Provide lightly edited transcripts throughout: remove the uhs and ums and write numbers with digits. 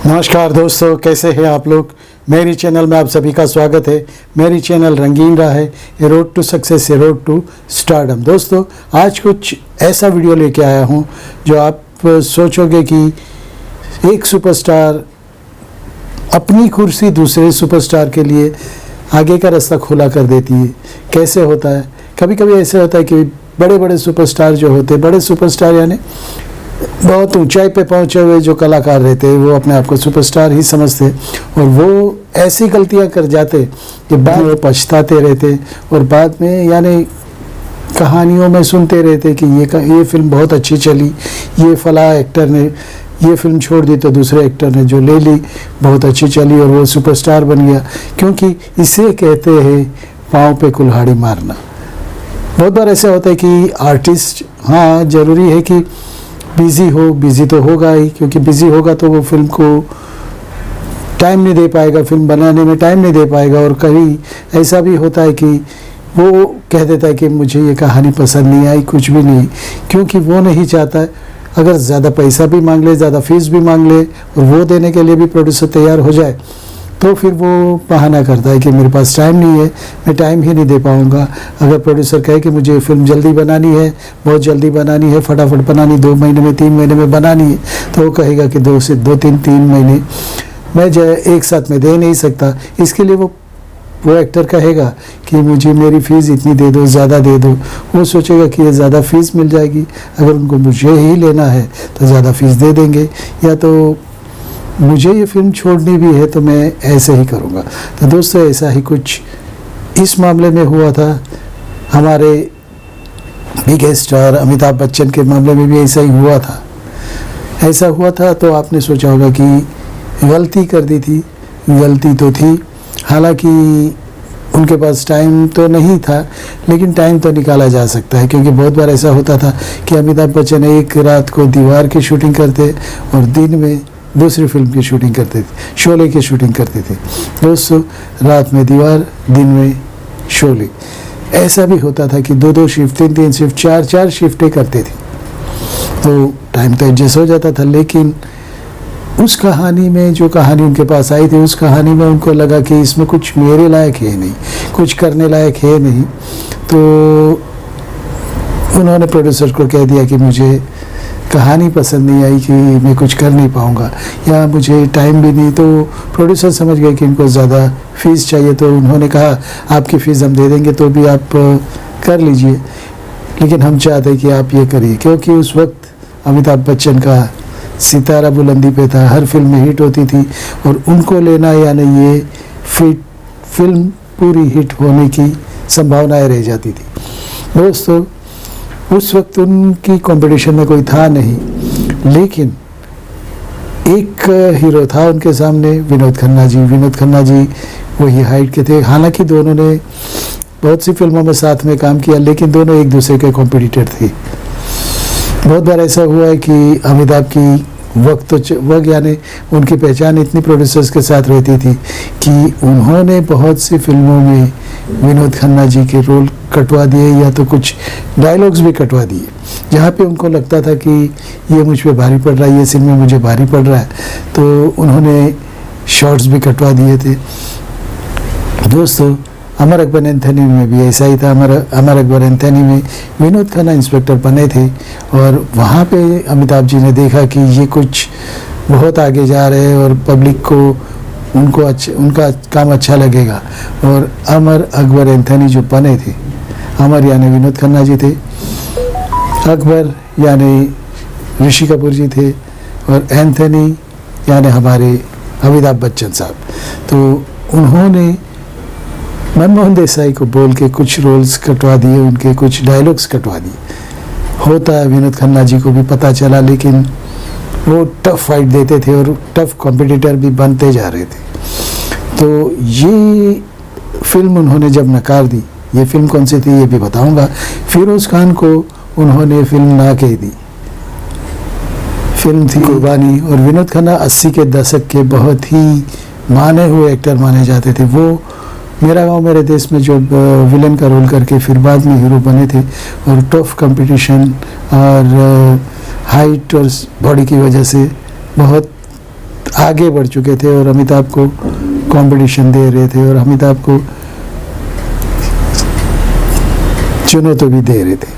नमस्कार दोस्तों, कैसे हैं आप लोग। मेरी चैनल में आप सभी का स्वागत है। मेरी चैनल रंगीन राह है, a road to success, a road to stardom. दोस्तों, आज कुछ ऐसा वीडियो लेके आया हूं जो आप सोचोगे कि एक सुपरस्टार अपनी कुर्सी दूसरे सुपरस्टार के लिए आगे का रास्ता खुला कर देती है। कैसे होता है? कभी कभी ऐसे होता है कि बड़े बड़े सुपरस्टार जो होते हैं, बड़े सुपरस्टार यानी बहुत ऊंचाई पे पहुंचे हुए जो कलाकार रहते हैं, वो अपने आप को सुपरस्टार ही समझते और वो ऐसी गलतियां कर जाते कि बाद में पछताते रहते और बाद में यानी कहानियों में सुनते रहते कि ये फिल्म बहुत अच्छी चली, ये फला एक्टर ने ये फिल्म छोड़ दी तो दूसरे एक्टर ने जो ले ली बहुत अच्छी चली और वो सुपरस्टार बन गया। क्योंकि इसे कहते हैं पाँव पे कुल्हाड़ी मारना। बहुत बार ऐसा होता है कि आर्टिस्ट, हाँ ज़रूरी है कि बिज़ी तो होगा ही, क्योंकि बिज़ी होगा तो वो फिल्म को टाइम नहीं दे पाएगा, फिल्म बनाने में टाइम नहीं दे पाएगा। और कभी ऐसा भी होता है कि वो कह देता है कि मुझे ये कहानी पसंद नहीं आई, कुछ भी नहीं, क्योंकि वो नहीं चाहता है अगर ज़्यादा पैसा भी मांग ले, ज़्यादा फीस भी मांग ले और वो देने के लिए भी प्रोड्यूसर तैयार हो जाए तो फिर वो बहाना करता है कि मेरे पास टाइम नहीं है, मैं टाइम ही नहीं दे पाऊँगा। अगर प्रोड्यूसर कहे कि मुझे फिल्म जल्दी बनानी है, बहुत जल्दी बनानी है, फटाफट बनानी, 2 महीने में 3 महीने में बनानी है, तो वो कहेगा कि 2 से 3 महीने मैं जो एक साथ में दे नहीं सकता। इसके लिए वो एक्टर कहेगा कि मुझे मेरी फ़ीस इतनी दे दो, ज़्यादा दे दो। वो सोचेगा कि ये ज़्यादा फ़ीस मिल जाएगी, अगर उनको मुझे ही लेना है तो ज़्यादा फ़ीस दे देंगे, या तो मुझे ये फिल्म छोड़नी भी है तो मैं ऐसे ही करूँगा। तो दोस्तों, ऐसा ही कुछ इस मामले में हुआ था। हमारे बिग स्टार अमिताभ बच्चन के मामले में भी ऐसा ही हुआ था। ऐसा हुआ था तो आपने सोचा होगा कि गलती कर दी थी। गलती तो थी, हालांकि उनके पास टाइम तो नहीं था, लेकिन टाइम तो निकाला जा सकता है। क्योंकि बहुत बार ऐसा होता था कि अमिताभ बच्चन एक रात को दीवार की शूटिंग करते और दिन में दूसरी फिल्म की शूटिंग करते थे, शोले की शूटिंग करते थे। दोस्तों, रात में दीवार, दिन में शोले। ऐसा भी होता था कि 2 शिफ्ट, 3 शिफ्ट, 4 शिफ्टें करते थे, तो टाइम तो एडजस्ट हो जाता था। लेकिन उस कहानी में, जो कहानी उनके पास आई थी, उस कहानी में उनको लगा कि इसमें कुछ मेरे लायक है नहीं, कुछ करने लायक है नहीं, तो उन्होंने प्रोड्यूसर को कह दिया कि मुझे कहानी पसंद नहीं आई, कि मैं कुछ कर नहीं पाऊँगा या मुझे टाइम भी नहीं। तो प्रोड्यूसर समझ गए कि इनको ज़्यादा फ़ीस चाहिए, तो उन्होंने कहा आपकी फ़ीस हम दे देंगे, तो भी आप कर लीजिए, लेकिन हम चाहते हैं कि आप ये करिए। क्योंकि उस वक्त अमिताभ बच्चन का सितारा बुलंदी पे था, हर फिल्म में हिट होती थी और उनको लेना यानी ये फिल्म पूरी हिट होने की संभावनाएँ रह जाती थी। दोस्तों, उस वक्त उनकी कंपटीशन में कोई था नहीं, लेकिन एक हीरो था उनके सामने, विनोद खन्ना जी। विनोद खन्ना जी वही हाइट के थे। हालांकि दोनों ने बहुत सी फिल्मों में साथ में काम किया, लेकिन दोनों एक दूसरे के कॉम्पिटिटर थे। बहुत बार ऐसा हुआ है कि अमिताभ की वक्त यानी उनकी पहचान इतनी प्रोड्यूसर्स के साथ रहती थी कि उन्होंने बहुत सी फिल्मों में विनोद खन्ना जी के रोल कटवा दिए, या तो कुछ डायलॉग्स भी कटवा दिए, जहाँ पे उनको लगता था कि ये मुझ पे भारी पड़ रहा है, ये सीन में मुझे भारी पड़ रहा है, तो उन्होंने शॉर्ट्स भी कटवा दिए थे। दोस्तों, अमर अकबर एंथोनी में भी ऐसा ही था। अमर अकबर एंथोनी में विनोद खन्ना इंस्पेक्टर बने थे और वहाँ पे अमिताभ जी ने देखा कि ये कुछ बहुत आगे जा रहे हैं और पब्लिक को उनका काम अच्छा लगेगा, और अमर अकबर एंथोनी जो बने थे, अमर यानी विनोद खन्ना जी थे, अकबर यानी ऋषि कपूर जी थे, और एंथोनी यानी हमारे अमिताभ बच्चन साहब। तो उन्होंने मनमोहन देसाई को बोल के कुछ रोल्स कटवा दिए, उनके कुछ डायलॉग्स कटवा दिए। होता है, विनोद खन्ना जी को भी पता चला, लेकिन वो टफ फाइट देते थे और टफ कॉम्पिटिटर भी बनते जा रहे थे। तो ये फिल्म उन्होंने जब नकार दी, ये फिल्म कौन सी थी ये भी बताऊंगा। फिरोज़ खान को उन्होंने फिल्म ना कह दी। फिल्म थी कुर्बानी, और विनोद खन्ना 80 के दशक के बहुत ही माने हुए एक्टर माने जाते थे। वो मेरा गांव मेरे देश में जो विलन का रोल करके फिर बाद में हीरो बने थे, और टफ कंपटीशन और हाइट और बॉडी की वजह से बहुत आगे बढ़ चुके थे और अमिताभ को कंपटीशन दे रहे थे और अमिताभ को चुनौती भी दे रहे थे।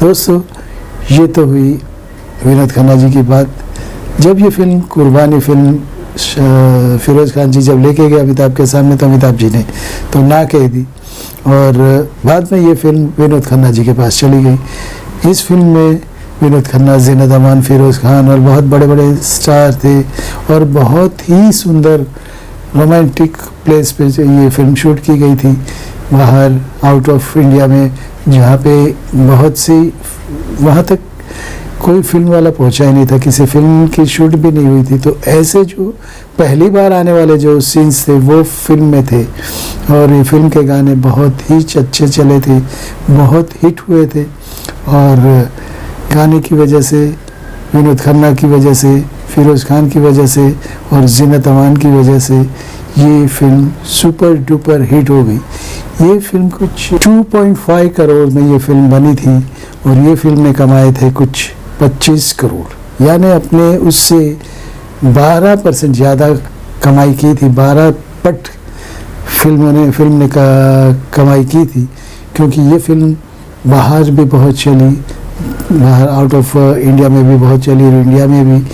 दोस्तों, ये तो हुई विनोद खन्ना जी की बात। जब ये फिल्म कुर्बानी फिल्म फिरोज़ खान जी जब लेके गए अमिताभ के सामने, तो अमिताभ जी ने तो ना कह दी और बाद में ये फिल्म विनोद खन्ना जी के पास चली गई। इस फिल्म में विनोद खन्ना, ज़ीनत अमान, फिरोज़ खान और बहुत बड़े बड़े स्टार थे और बहुत ही सुंदर रोमांटिक प्लेस पे ये फिल्म शूट की गई थी, बाहर आउट ऑफ इंडिया में, जहाँ पे बहुत सी वहाँ तक कोई फिल्म वाला पहुंचा ही नहीं था, किसी फिल्म की शूट भी नहीं हुई थी। तो ऐसे जो पहली बार आने वाले जो सीन्स थे वो फिल्म में थे और ये फिल्म के गाने बहुत ही अच्छे चले थे, बहुत हिट हुए थे और गाने की वजह से, विनोद खन्ना की वजह से, फिरोज़ खान की वजह से और ज़ीनत अमान की वजह से ये फिल्म सुपर डुपर हिट हो गई। ये फिल्म कुछ 2.5 करोड़ में ये फिल्म बनी थी और ये फिल्म ने कमाए थे कुछ 25 करोड़, यानी अपने उससे 12% ज़्यादा कमाई की थी, 12 पट फिल्म ने कमाई की थी, क्योंकि ये फिल्म बाहर भी बहुत चली, बाहर आउट ऑफ इंडिया में भी बहुत चली और इंडिया में भी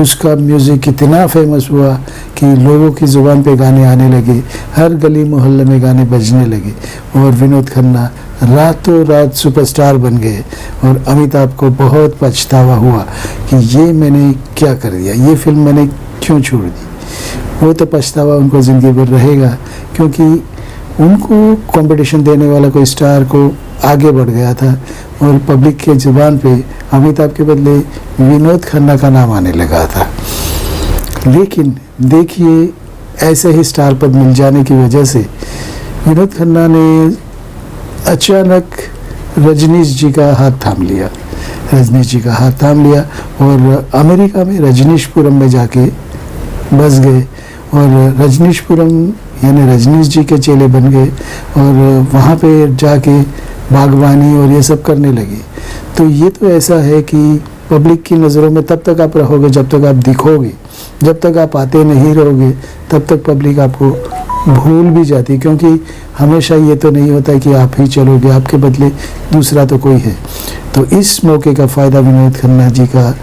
उसका म्यूज़िक इतना फेमस हुआ कि लोगों की ज़ुबान पे गाने आने लगे, हर गली मोहल्ले में गाने बजने लगे और विनोद खन्ना रातों रात सुपरस्टार बन गए और अमिताभ को बहुत पछतावा हुआ कि ये मैंने क्या कर दिया, ये फिल्म मैंने क्यों छोड़ दी। वो तो पछतावा उनको ज़िंदगी भर रहेगा, क्योंकि उनको कंपटीशन देने वाला कोई स्टार को आगे बढ़ गया था और पब्लिक के ज़ुबान पे अमिताभ के बदले विनोद खन्ना का नाम आने लगा था। लेकिन देखिए, ऐसे ही स्टार पद मिल जाने की वजह से विनोद खन्ना ने अचानक रजनीश जी का हाथ थाम लिया, रजनीश जी का हाथ थाम लिया और अमेरिका में रजनीशपुरम में जाके बस गए और रजनीशपुरम यानी रजनीश जी के चेले बन गए और वहाँ पे जाके बागवानी और ये सब करने लगे। तो ये तो ऐसा है कि पब्लिक की नज़रों में तब तक आप रहोगे जब तक आप दिखोगे, जब तक आप आते नहीं रहोगे तब तक पब्लिक आपको भूल भी जाती, क्योंकि हमेशा ये तो नहीं होता कि आप ही चलोगे, आपके बदले दूसरा तो कोई है। तो इस मौके का फ़ायदा विनोद खन्ना जी का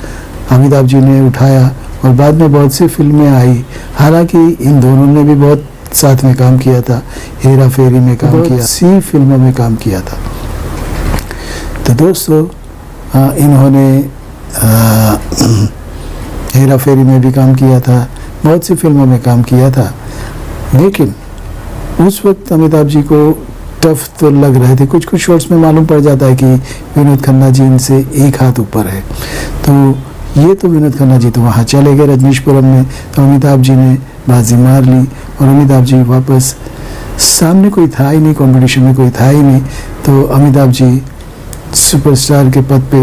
अमिताभ जी ने उठाया और बाद में बहुत सी फिल्में आई। हालांकि इन दोनों ने भी बहुत साथ में काम किया था, हेरा फेरी में काम किया, सी फिल्मों में काम किया था। तो दोस्तों, इन्होंने हेरा फेरी में भी काम किया था, बहुत सी फिल्मों में काम किया था। लेकिन उस वक्त अमिताभ जी को टफ तो लग रहे थे, कुछ कुछ शॉट्स में मालूम पड़ जाता है कि विनोद खन्ना जी इनसे एक हाथ ऊपर है। तो ये तो विनोद खन्ना जी तो वहाँ चले गए रजनीशपुरम में, तो अमिताभ जी ने बाजी मार ली और अमिताभ जी वापस, सामने कोई था ही नहीं, कंपटीशन में कोई था ही नहीं, तो अमिताभ जी सुपरस्टार के पद पे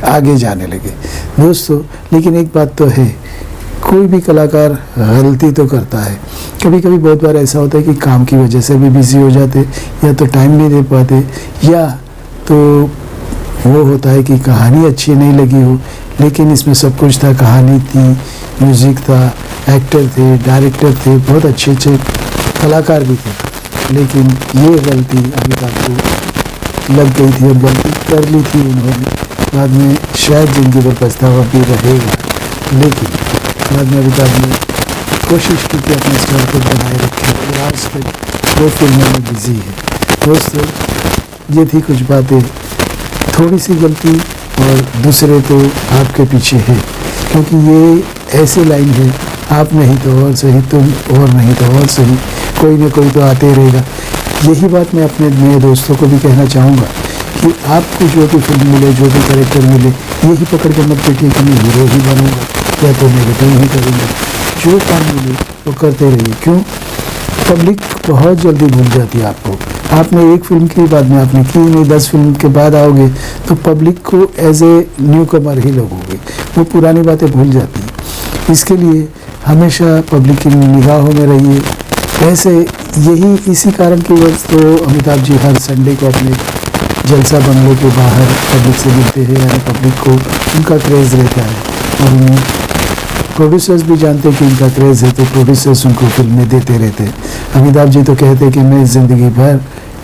आगे जाने लगे। दोस्तों, लेकिन एक बात तो है, कोई भी कलाकार गलती तो करता है, कभी कभी बहुत बार ऐसा होता है कि काम की वजह से भी बिजी हो जाते, या तो टाइम नहीं दे पाते, या तो वो होता है कि कहानी अच्छी नहीं लगी हो। लेकिन इसमें सब कुछ था, कहानी थी, म्यूज़िक था, एक्टर थे, डायरेक्टर थे, बहुत अच्छे अच्छे कलाकार भी थे, लेकिन ये गलती अमिताभ को लग गई थी और गलती कर ली थी उन्होंने। बाद में शायद जिंदगी भर पछतावा भी रहेगा, लेकिन बाद में अमिताभ ने कोशिश की कि अपने स्टार को बनाए रखे और आज तक वो फिल्मों में बिजी है। दोस्तों, ये थी कुछ बातें, थोड़ी सी गलती और दूसरे तो आपके पीछे है, क्योंकि ये ऐसी लाइन है, आप नहीं तो और सही, तुम और नहीं तो और सही, कोई ना कोई तो आते रहेगा। यही बात मैं अपने नए दोस्तों को भी कहना चाहूँगा कि आपको जो भी फिल्म मिले, जो भी कैरेक्टर मिले, यही पकड़ के मत बैठिए कि मैं हीरो ही बनूँगा या तो नेगेटिव ही करूँगा। जो काम मिले वो करते रहिए। क्यों? पब्लिक बहुत जल्दी भूल जाती है आपको। आपने एक फिल्म की, बाद में आपने की नहीं, 10 फिल्म के बाद आओगे तो पब्लिक को एज ए न्यू कमर ही लगोगे, वो पुरानी बातें भूल जाती हैं। इसके लिए हमेशा पब्लिक की निगाहों में रहिए। वैसे यही इसी कारण की वजह तो अमिताभ जी हर संडे को अपने जलसा बंगले के बाहर पब्लिक से मिलते हैं, यानी पब्लिक को उनका क्रेज़ रहता है और उन्हें प्रोड्यूसर्स भी जानते कि इनका क्रेज़ है, तो प्रोड्यूसर्स उनको फिल्में देते रहते। अमिताभ जी तो कहते कि मैं ज़िंदगी भर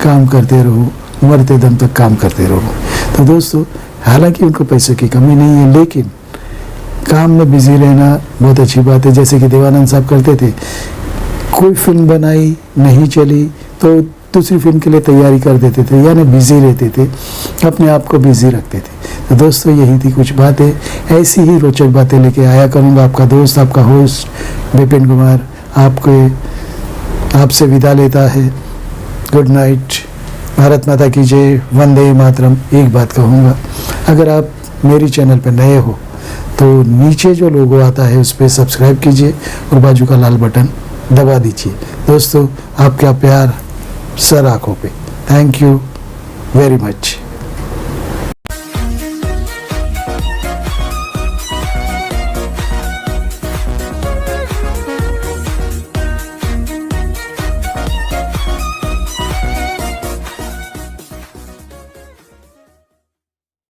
काम करते रहूँ, मरते दम तक काम करते रहूँ। तो दोस्तों, हालांकि उनको पैसों की कमी नहीं है, लेकिन काम में बिज़ी रहना बहुत अच्छी बात है। जैसे कि देवानंद साहब करते थे, कोई फिल्म बनाई नहीं चली तो दूसरी फिल्म के लिए तैयारी कर देते थे, यानी बिज़ी रहते थे, अपने आप को बिज़ी रखते थे। तो दोस्तों, यही थी कुछ बातें, ऐसी ही रोचक बातें लेके आया करूँगा। आपका दोस्त, आपका होस्ट विपिन कुमार आपसे विदा लेता है। गुड नाइट, भारत माता की जय, वंदे मातरम। एक बात कहूँगा, अगर आप मेरी चैनल पर नए हो तो नीचे जो लोगो आता है उस पर सब्सक्राइब कीजिए और बाजू का लाल बटन दबा दीजिए। दोस्तों, आपका प्यार सर आँखों पे। Thank you very much.